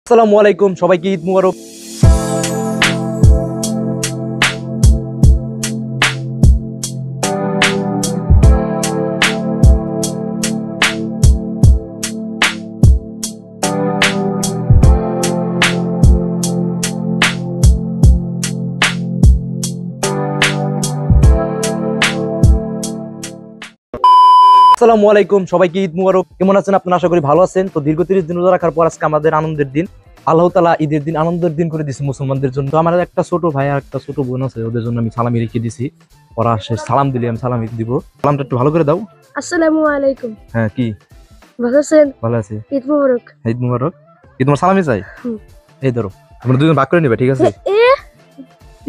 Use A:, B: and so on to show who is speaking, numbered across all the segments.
A: আসসালামু আলাইকুম, সবাইকে ঈদ মুবারক। আসসালামু আলাইকুম, সবাইকে ঈদ মুবারক। কেমন আছেন আপনারা? আশা করি ভালো আছেন। তো দীর্ঘ 30 দিন রোজা রাখার পর আজকে আমাদের আনন্দের দিন। আল্লাহ তাআলা ঈদের দিন আনন্দের দিন করে দিয়েছে মুসলমানদের জন্য। তো আমার একটা ছোট ভাই আর একটা ছোট বোন আছে, ওদের জন্য আমি সালামি রেখে দিছি। ওরা সালাম দিলে আমি সালামি দিব। সালামটা একটু ভালো করে দাও।
B: আসসালামু আলাইকুম।
A: হ্যাঁ, কি
B: ভালো আছেন?
A: ভালো আছি।
B: ঈদ মুবারক।
A: ঈদ মুবারক। কি তোমার সালামি চাই? এই ধরো, তোমরা দুজন ভাগ করে নেবে, ঠিক আছে?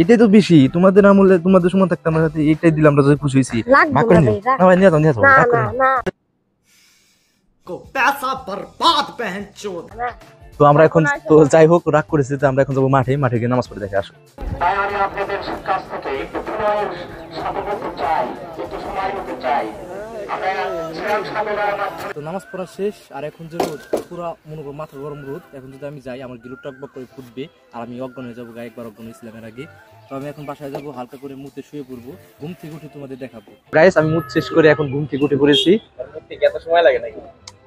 A: এটাই তো বেশি, তোমাদের আমলে তোমাদের সময় থাকতে আমার সাথে এইটাই দিলাম, আমরা যদি খুশি হয়েছি। ভাগ করে নিও না ভাই, নিয়ে যাও নিয়ে যাও, ভাগ করে নিও। তো আমরা এখন তো যাই হোক রাগ করেছি, তো আমরা এখন যাবো মাঠে গিয়ে নামাজ পড়ে দেখে আসো। তো নামাজ পড়া শেষ, আর এখন যে রোদ পুরা মনে করো মাথা গরম রোদ, এখন যদি আমি যাই আমার গিলু টকবক করে ফুটবে আর আমি অজ্ঞান হয়ে যাবো। গায়ে একবার অজ্ঞান হয়েছিলাম এর আগে। তো আমি এখন বাসায় যাবো, হালকা করে মুতে শুয়ে পড়বো, ঘুম থেকে উঠে তোমাদের দেখাবো। গাইস, আমি মুত শেষ করে এখন ঘুম থেকে উঠে পড়েছি। এত সময় লাগে নাকি?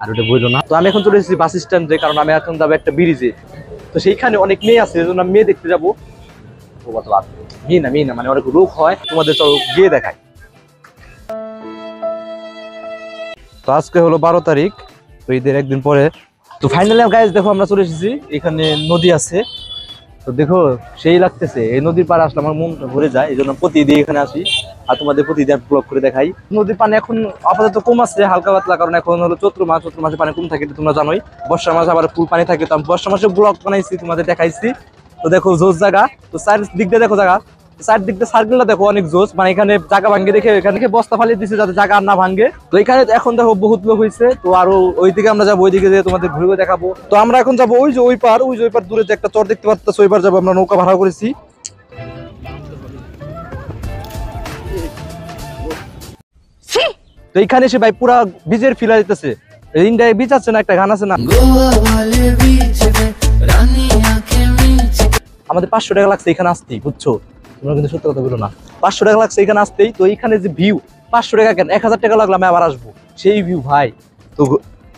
A: আর ওটা বইলো না। তো আমি এখন চলে এসেছি বাস স্ট্যান্ডে, কারণ আমি এখন যাবো একটা ব্রিজে। তো সেইখানে অনেক মেয়ে আছে, এজন্য মেয়ে দেখতে যাবো। মেয়ে না মানে অনেক রোগ হয়, তোমাদের চলো গিয়ে দেখাই। তো আজকে হলো 12 তারিখ, তো ঈদের একদিন পরে। তো ফাইনালি গাইস দেখো আমরা চলে এসেছি, এখানে নদী আছে। তো দেখো সেই লাগতেছে, এই নদীর পাড়ে আসলে আমার মন ভরে যায়, এই জন্য প্রতিদিন এখানে আসি আর তোমাদের প্রতিদিন ব্লগ করে দেখাই। নদীর পানি এখন আপাতত কম আছে, হালকা পাতলা, কারণ এখন হলো চৈত্র মাসে পানি কম থাকে, তোমরা জানোই। বর্ষা মাসে আবার ফুল পানি থাকে, তো আমি বর্ষা মাসে ব্লগ বানাইছি, তোমাদের দেখাইছি। তো দেখো জোস জায়গা, তো চারদিক দিয়ে দেখো জায়গা, চারদিক দিয়ে সার্কেলটা দেখো অনেক জোস, মানে এখানে জায়গা ভাঙ্গে দেখে এখানে বস্তা ফালিয়ে দিচ্ছে যাতে জায়গা না ভাঙ্গে। তো এখানে এখন দেখো বহুত লোক হয়েছে, তো আরো ওইদিকে আমরা যাবো, ওইদিকে যেয়ে তোমাদের ঘুরে দেখাবো। তো আমরা এখন যাবো ওই যে ওই পার দূরে যে একটা চর দেখতে পাচ্ছ, ওই পার যাবো, আমরা নৌকা ভাড়া করেছি। তো এইখানে এসে ভাই পুরা বীজের ফিলা দিতেছে। ইন্ডিয়ায় বীজ আছে না, একটা গান আছে না, আমাদের 500 টাকা লাগছে এখানে আসতেই, বুঝছো? তোমরা কিন্তু সত্য কথা বলো না, 500 টাকা লাগছে এখানে আসতেই। তো এইখানে যে ভিউ, 500 টাকা কেন, 1000 টাকা লাগলে আমি আবার আসবো, সেই ভিউ ভাই। তো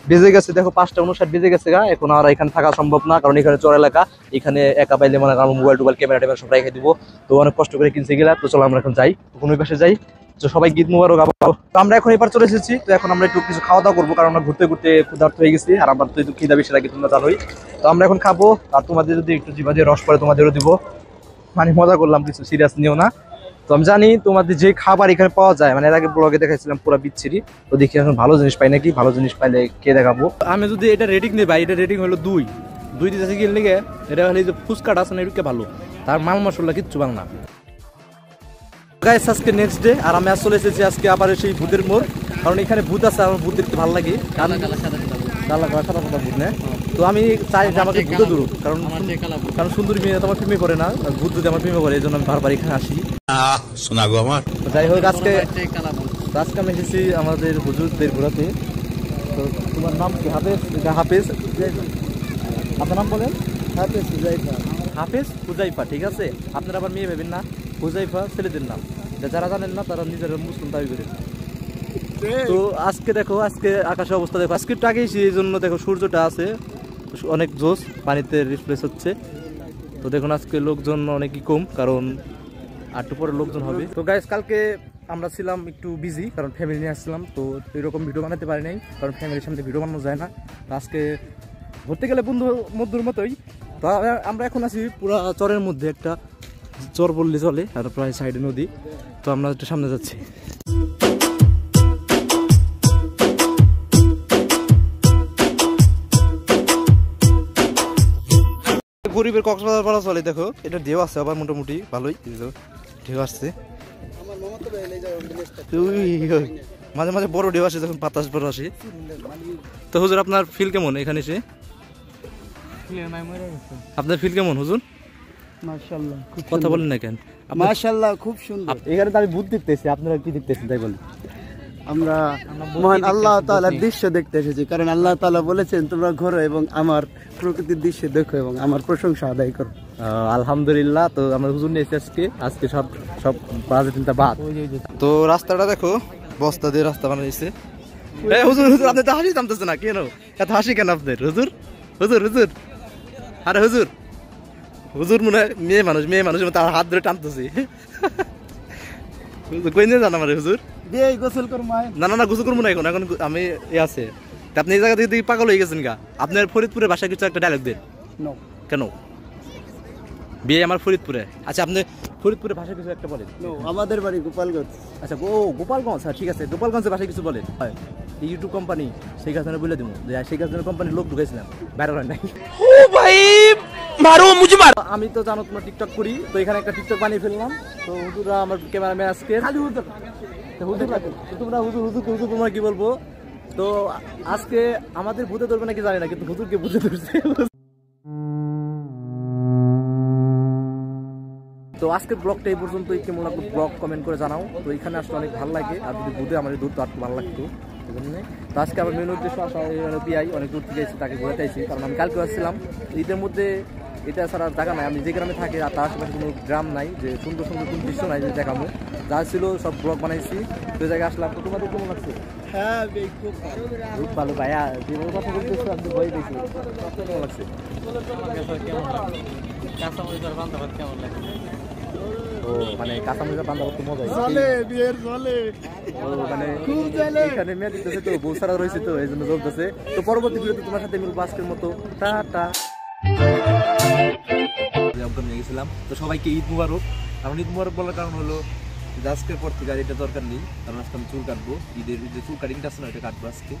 A: বেজে গেছে দেখো 5:59 বেজে গেছে গা, এখন আর এখানে থাকা সম্ভব না, কারণ এখানে চর এলাকা, এখানে একা পাইলে মনে করেন মোবাইল ক্যামেরা সব রেখে দিব। তো অনেক কষ্ট করে কিনছে গেলা। তো চলো আমরা এখন যাই, কোন ওই পাশে যাই। তো সবাই ঈদ মুবারক। তো আমরা এখন এবার চলে এসেছি, তো এখন আমরা একটু কিছু খাওয়া দাওয়া করবো, কারণ আমরা ঘুরতে ঘুরতে ক্ষুধার্ত হয়ে গেছি, আর আমার তো একটু খিদা বেশি লাগে, তোমরা জানোই। তো আমরা এখন খাবো, আর তোমাদের যদি একটু জিভা দিয়ে রস পড়ে তোমাদেরও দিব। মানে মজা করলাম, কিছু সিরিয়াস নিও না। তো আমি জানি তোমাদের যে খাবার এখানে পাওয়া যায়, মানে এর আগে ব্লগে দেখাইছিলাম পুরো বিচ্ছিরি। তো দেখি এখন ভালো জিনিস পাই নাকি, ভালো জিনিস পাইলে কে দেখাবো। আমি যদি এটা রেটিং দিই ভাই, এটা রেটিং হলো 2 দিতেছে কি লিগে, এটা হলো যে ফুচকাটা আছে না, এটা ভালো, তার মাল মশলা কিচ্ছু ভালো না। গাইস আজকে নেক্সট ডে, আর আমি চলে এসেছি আজকে আবার সেই ভূতের মোড়, কারণ এখানে ভূত আছে, আমার ভূত দেখতে ভালো লাগে। তো আমি চাই যে আমাকে ভূতে দূরুক, কারণ সুন্দরী মেয়ে তো আমার প্রেমে করে না, ভূত যদি আমার প্রেমে করে, এই জন্য আমি বারবার এখানে আসি। যাই হোক, আজকে আমি এসেছি আমাদের হুজুরদের ঘোরাতে। তো তোমার নাম কি? হাফেজ। আপনার নাম বলেন? হাফেজ হুজাইফা, ঠিক আছে? আপনারা আবার মেয়ে ভেবেন না, হুজাইফা ছেলেদের নাম, যারা জানেন না তারা নিজেরা মুসলিম দাবি করেন। তো আজকে দেখো, আজকে আকাশের অবস্থা দেখো, আজকে একটু আগেই এই জন্য দেখো সূর্যটা আছে অনেক জোস, পানিতে রিফ্রেশ হচ্ছে। তো দেখুন আজকে লোকজন অনেকই কম, কারণ আর একটু পরে লোকজন হবে। তো গাইস কালকে আমরা ছিলাম একটু বিজি, কারণ ফ্যামিলি নিয়ে আসছিলাম, তো এরকম ভিডিও বানাতে পারি নাই, কারণ ফ্যামিলির সামনে ভিডিও বানানো যায় না। তো আজকে ধরতে গেলে বন্ধুর মতোই। তো আমরা এখন আছি পুরা চরের মধ্যে, একটা চর বললে চলে, আর প্রায় সাইডে নদী। তো আমরা একটু সামনে যাচ্ছি। গরিবের কক্সবাজার পাড়া চলে, দেখো এটা ঢেউ আছে আবার মোটামুটি ভালোই, ঢেউ আসছে, মাঝে মাঝে বড় ঢেউ আসে যখন বাতাস বড় আসে। তো হুজুর আপনার ফিল কেমন এখানে এসে? আপনার ফিল কেমন হুজুর?
B: মাশাআল্লাহ।
A: কথা বলেন না কেন?
B: মাশাআল্লাহ, খুব সুন্দর।
A: এখানে তো আমি ভূত দেখতেছি, আপনারা কি দেখতেছেন তাই বলেন?
C: আমরা মহান আল্লাহ তাআলার দৃশ্য দেখতে এসেছি, কারণ আল্লাহ তাআলা বলেছেন তোমরা ঘোরো এবং আমার প্রকৃতির দৃশ্য দেখো এবং আমার প্রশংসা আদায় করো।
A: আলহামদুলিল্লাহ। তো আমরা হুজুর নিয়েছি আজকে সব সব বাজে চিন্তা বাদ। তো রাস্তাটা দেখো, বস্তা দিয়ে রাস্তা বানাইছে। হুজুর হুজুর আপনি তো হাসি থামতেছে না কেন? এত হাসি কেন আপনার? হুজুর হুজুর হুজুর, আরে হুজুর হুজুর মনে হয় মেয়ে মানুষ তার হাত ধরে টানতেছি। কই নিয়ে জান আমার হুজুর?
C: দিয়ে গোসল করো মায়।
A: না গোসল করবো না এখন, এখন আমি এ আছে। আপনি এই জায়গা থেকে পাগল হয়ে গেছেন গা। আপনার ফরিদপুরের ভাষায় কিছু একটা ডায়লগ দেন। কেন? বিয়ে আমার ফরিদপুরে। আচ্ছা আপনি ফরিদপুরের ভাষায় কিছু একটা বলেন।
C: আমাদের বাড়ি গোপালগঞ্জ।
A: আচ্ছা গোপালগঞ্জ, হ্যাঁ ঠিক আছে, গোপালগঞ্জের ভাষায় কিছু বলেন। এই ইউটিউব কোম্পানি সেই কাজ বলে দিব যে সেই কাজ কোম্পানির লোক ঢুকেছিলাম, বাইরে হয় নাই। ও ভাই মারো মুঝে মার। আমি তো জানো তোমার টিকটক করি, তো এখানে একটা টিকটক বানিয়ে ফেললাম। তো হুজুররা আমার ক্যামেরাম্যান আজকে হুজুর তোমার কি বলবো। তো আজকে আমাদের ভূতে ধরবে নাকি জানি না, কিন্তু হুজুরকে ভূতে ধরছে। তো আজকের ব্লগটা এই পর্যন্তই। কেমন লাগলো ব্লগ কমেন্ট করে জানাও। তো এখানে আসলে অনেক ভালো লাগে, আর যদি বুধে আমার দূর তো আর ভালো লাগতো এই জন্য। তো আজকে আমার মেন উদ্দেশ্য আসা পিআই অনেক দূর থেকে এসেছি, তাকে ঘুরাতে আইছি, কারণ আমি কালকে আসছিলাম। ঈদের মধ্যে এটা ছাড়া জায়গা নাই, আমি যে গ্রামে থাকি আর তার আশেপাশে কোনো গ্রাম নাই যে সুন্দর সুন্দর কোনো দৃশ্য নাই যে দেখামো। যা ছিল সব ব্লগ বানাইছি, তো জায়গায় আসলাম। তো তোমাদের কেমন লাগছে?
C: হ্যাঁ
A: খুব ভালো ভাইয়া, যেভাবে কথা বলতেছো আপনি ভয় পেয়েছি। কেমন লাগছে? ও মানে কাঁচামরিচা বান্ধা করতে মজা
C: চলে বিয়ের চলে।
A: ও মানে এখানে মেয়ে দিতেছে, তো বউ সারা রয়েছে, তো এই জন্য চলতেছে। তো পরবর্তী ভিডিওতে তোমার সাথে মিলবো আজকের মতো। টাটা। নিয়ে গেছিলাম। তো সবাইকে ঈদ মুবারক। কারণ ঈদ মুবারক বলার কারণ হলো যে আজকের পর থেকে আর এটা দরকার নেই, কারণ আজকে আমি চুল কাটবো। ঈদের যে চুল কাটিংটা আছে না, এটা কাটবো আজকে।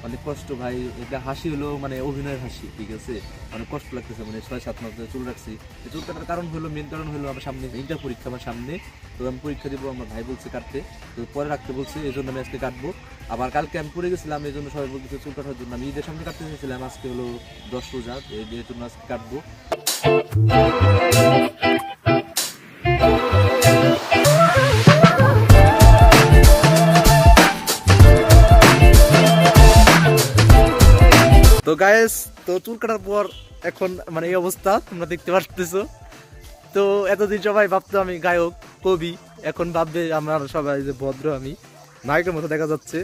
A: অনেক কষ্ট ভাই, এটা হাসি হলো মানে অভিনয়ের হাসি, ঠিক আছে। অনেক কষ্ট লাগতেছে, মানে 6-7 মাস ধরে চুল রাখছি। চুল কাটার কারণ হলো, মেন কারণ হলো আমার সামনে ইন্টার পরীক্ষা, আমার সামনে। তো আমি পরীক্ষা দিব, আমার ভাই বলছে কাটতে, তো পরে রাখতে বলছে, এই জন্য আমি আজকে কাটবো। আবার কালকে আমি পড়ে গেছিলাম, এই জন্য সবাই বলতেছে চুল কাটার জন্য। আমি ঈদের সামনে কাটতে চেয়েছিলাম, আজকে হলো 10 রোজা, এর জন্য আজকে কাটবো। তো গাইস, তো চুল কাটার পর এখন মানে এই অবস্থা তোমরা দেখতে পারতেছো। তো এতদিন সবাই ভাবতো আমি গায়ক কবি, এখন ভাববে আমার সবাই যে ভদ্র, আমি নায়কের মতো দেখা যাচ্ছে।